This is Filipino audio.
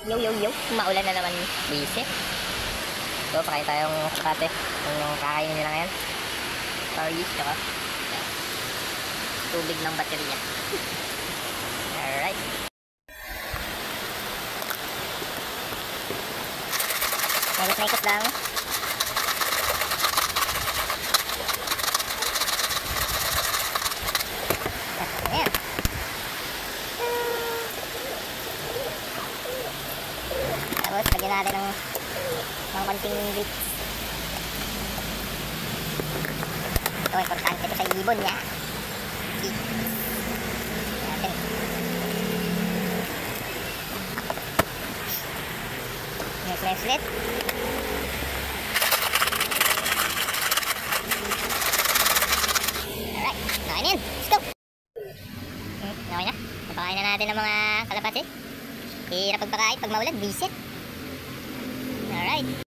Yo, yo, yo. Maulan na naman. Busy. So, pakain tayong kate. Yung kakainin nila ngayon. Paris, tsaka tubig ng baterya. Alright. Naikot lang. Ayan. Tapos, lagyan natin ng konting grits. Ito, importante ito sa ibon niya. Natin. Next ulit. Alright, nakain yan. Let's go! Okay na. Napakain na natin ng mga kalapati. Hirap pagpakain pag maulan, visit. Alright.